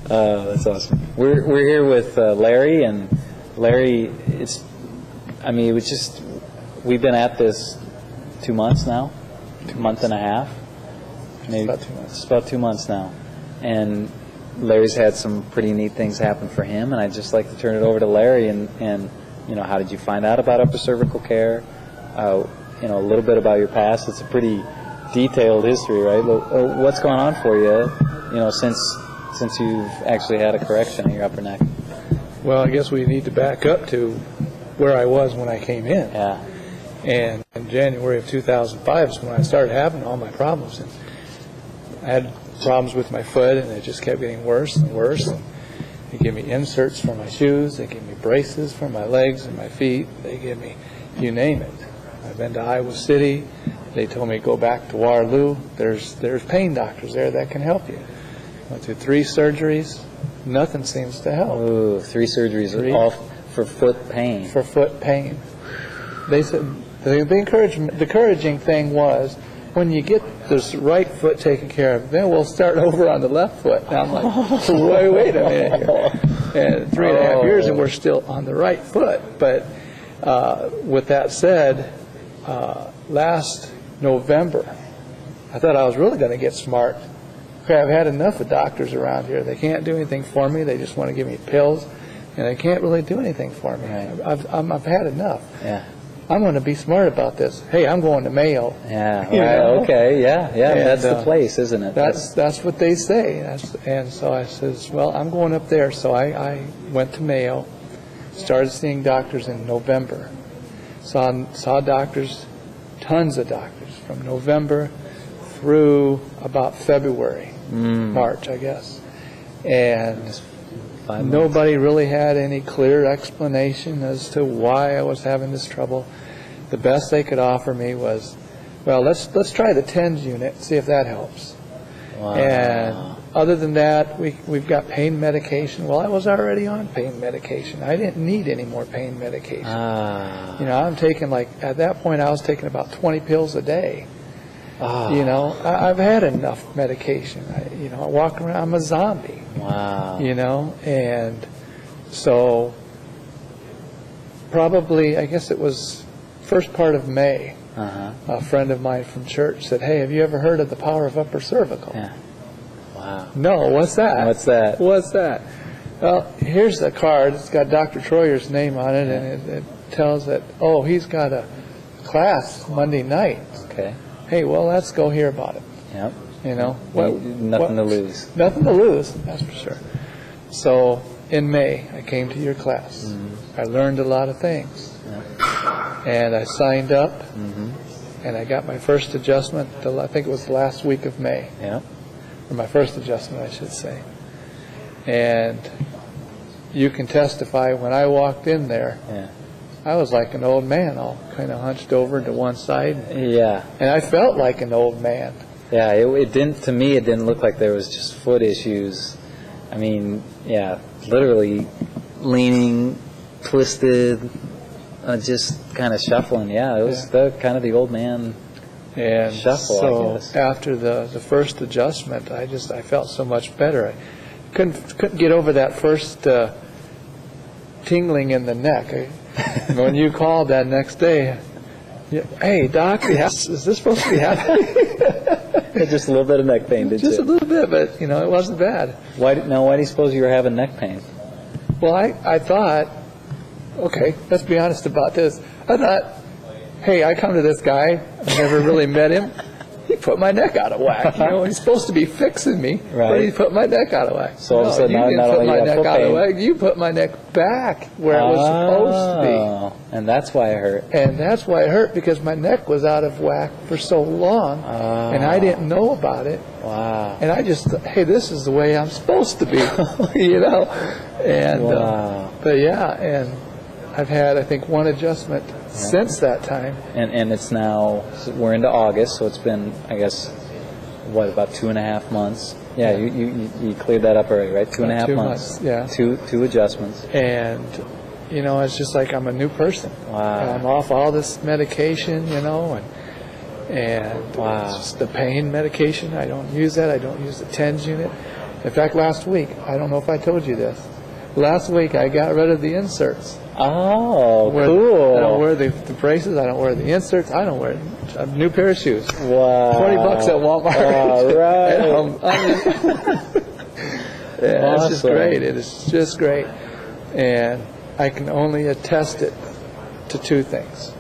That's awesome. We're here with Larry, and Larry, it was just, we've been at this 2 months now, month and a half, maybe. It's about 2 months. It's about 2 months now, and Larry's had some pretty neat things happen for him, and I'd just like to turn it over to Larry, and how did you find out about upper cervical care? A little bit about your past. It's a pretty detailed history, right? What's going on for you, since you've actually had a correction of your upper neck? Well, I guess we need to back up to where I was when I came in. Yeah. And in January of 2005 is when I started having all my problems. And I had problems with my foot, and it just kept getting worse and worse. And they gave me inserts for my shoes. They gave me braces for my legs and my feet. They gave me, you name it. I've been to Iowa City. They told me go back to Waterloo. There's pain doctors there that can help you. Went through 3 surgeries. Nothing seems to help. Ooh, 3 surgeries, all for foot pain. For foot pain. They said the encouraging thing was, when you get this right foot taken care of, then we'll start over on the left foot. And I'm like, wait a minute here. And 3.5 years, and we're still on the right foot. But with that said, last November, I thought I was really going to get smart. Okay, I've had enough of doctors around here. They can't do anything for me. They just want to give me pills, and they can't really do anything for me. Right. I've had enough. Yeah. I'm going to be smart about this. Hey, I'm going to Mayo. Yeah. Right. Okay. Yeah. Yeah. And, that's the place, isn't it? That's what they say. And so I says, well, I'm going up there. So I went to Mayo, started seeing doctors in November. Saw doctors, tons of doctors, from November through about February, March, I guess. And nobody really had any clear explanation as to why I was having this trouble. The best they could offer me was, well, let's try the TENS unit, see if that helps. Wow. And other than that, we've got pain medication. Well, I was already on pain medication. I didn't need any more pain medication. I'm taking, at that point, I was taking about 20 pills a day. I've had enough medication. I walk around, I'm a zombie. Wow. And so probably, I guess it was first part of May, a friend of mine from church said, hey, have you ever heard of the power of upper cervical? Yeah. Wow. No, what's that? What's that? What's that? Well, here's the card. It's got Dr. Troyer's name on it, and it tells that, he's got a class Monday night. Okay. Hey, well, let's go hear about it. Yep. Nothing to lose. Nothing to lose, that's for sure. So in May, I came to your class. I learned a lot of things. Yep. And I signed up, and I got my first adjustment, I think it was the last week of May. Yep. Or my first adjustment, I should say. And you can testify, when I walked in there, I was like an old man, all kind of hunched over to one side. Yeah. And I felt like an old man. Yeah, it didn't, to me, it didn't look like there was just foot issues. I mean, literally leaning, twisted, just kind of shuffling. Yeah, it was kind of the old man shuffle, so I guess. After the first adjustment, I felt so much better. I couldn't get over that first tingling in the neck. When you called that next day, hey, Doc, is this supposed to be happening? Just a little bit of neck pain, did you? Just a little bit, but, it wasn't bad. Why do you suppose you were having neck pain? Well, I thought, okay, let's be honest about this. I thought, hey, I come to this guy, I've never really met him. He put my neck out of whack. He's supposed to be fixing me, but he put my neck out of whack. So all of a sudden, you didn't put my neck out of whack. You put my neck back where it was supposed to be. And that's why it hurt. And that's why it hurt, because my neck was out of whack for so long, and I didn't know about it. Wow. And I just thought, hey, this is the way I'm supposed to be, And but and I've had, I think, one adjustment since that time. And it's now, we're into August, so it's been, I guess, about 2.5 months? Yeah, you cleared that up already, right? 2.5 months. Yeah. Two adjustments. And, it's just like I'm a new person. Wow. And I'm off all this medication, and it's just the pain medication. I don't use that. I don't use the TENS unit. In fact, last week, I don't know if I told you this, last week I got rid of the inserts. Oh, cool. I don't wear the braces, I don't wear the inserts, I don't wear a new pair of shoes. Wow. $20 at Walmart. All right. Yeah, Awesome. it's just great. It is just great. And I can only attest it to two things.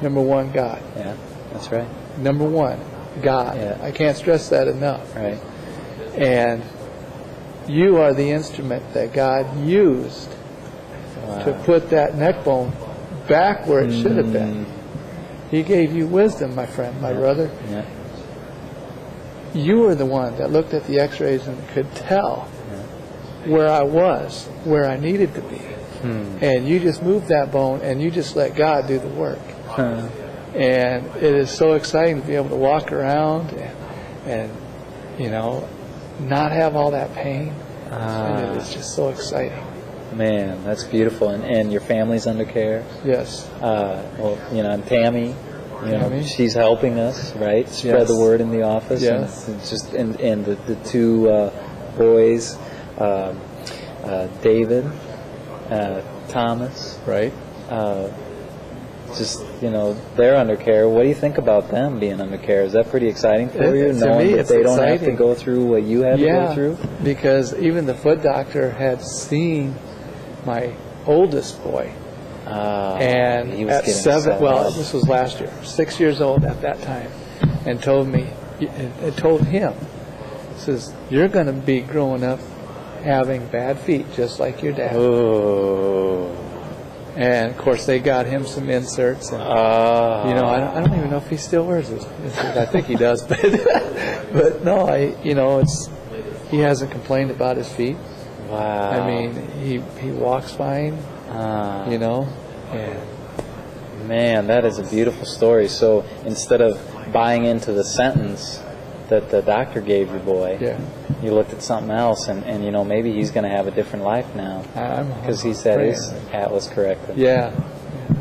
Number one, God. Yeah, that's right. Number one, God. Yeah. I can't stress that enough. Right. And you are the instrument that God used to put that neck bone back where it should have been. He gave you wisdom, my friend, my brother. Yeah. You were the one that looked at the x-rays and could tell where I was, where I needed to be. And you just moved that bone and you just let God do the work. And it is so exciting to be able to walk around and you know, not have all that pain. And it is just so exciting. Man, that's beautiful. And your family's under care? Yes. Well, you know, and Tammy, you know, Tammy? she's helping us, right? Spread the word in the office. Yes. And it's just and the two boys, David, Thomas, Right. just, you know, they're under care. What do you think about them being under care? Is that pretty exciting for you, To knowing me, that it's they don't have to exciting. go through what you had to go through? Because even the foot doctor had seen my oldest boy. And he was at getting 7, so well, much. this was last year, 6 years old at that time, and told me, it told him, says, you're going to be growing up having bad feet just like your dad. Oh. And of course they got him some inserts, and you know, I don't even know if he still wears his inserts. I think he does, but no, he hasn't complained about his feet. Wow. I mean, he walks fine, you know. And Man, that is a beautiful story. So instead of buying into the sentence that the doctor gave your boy, you looked at something else, and you know, maybe he's going to have a different life now because he's had his atlas corrected. Yeah.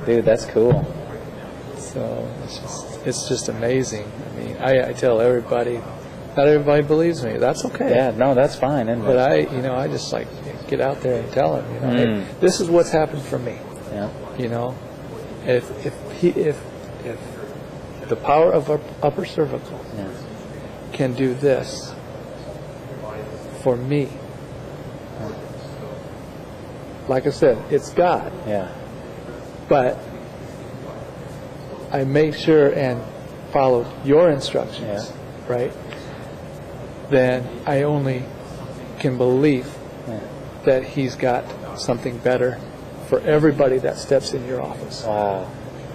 Dude, that's cool. So it's just amazing. I mean, I tell everybody, not everybody believes me. That's okay. Yeah, no, that's fine. Isn't it? But I just like get out there and tell them, you know, hey, this is what's happened for me. Yeah. You know, if the power of upper cervical can do this for me, like I said, it's God. Yeah. But I made sure and followed your instructions, right? Then I only can believe that He's got something better for everybody that steps in your office. Wow.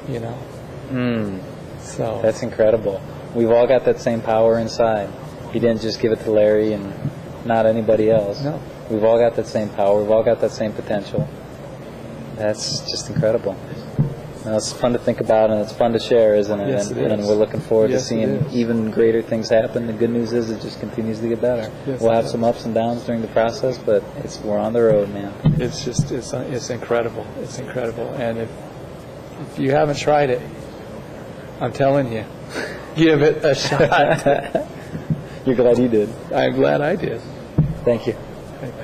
You know? So that's incredible. We've all got that same power inside. He didn't just give it to Larry and not anybody else. No. We've all got that same power. We've all got that same potential. That's just incredible. Now, it's fun to think about, and it's fun to share, isn't it? Yes, it is. And we're looking forward to Yes, it seeing is. even greater things happen. The good news is it just continues to get better. Yes, we'll it have does. some ups and downs during the process, but we're on the road, man. it's just it's incredible. It's incredible. And if you haven't tried it, I'm telling you, give it a shot. You're glad you did. I'm glad I did. Thank you. Thank you.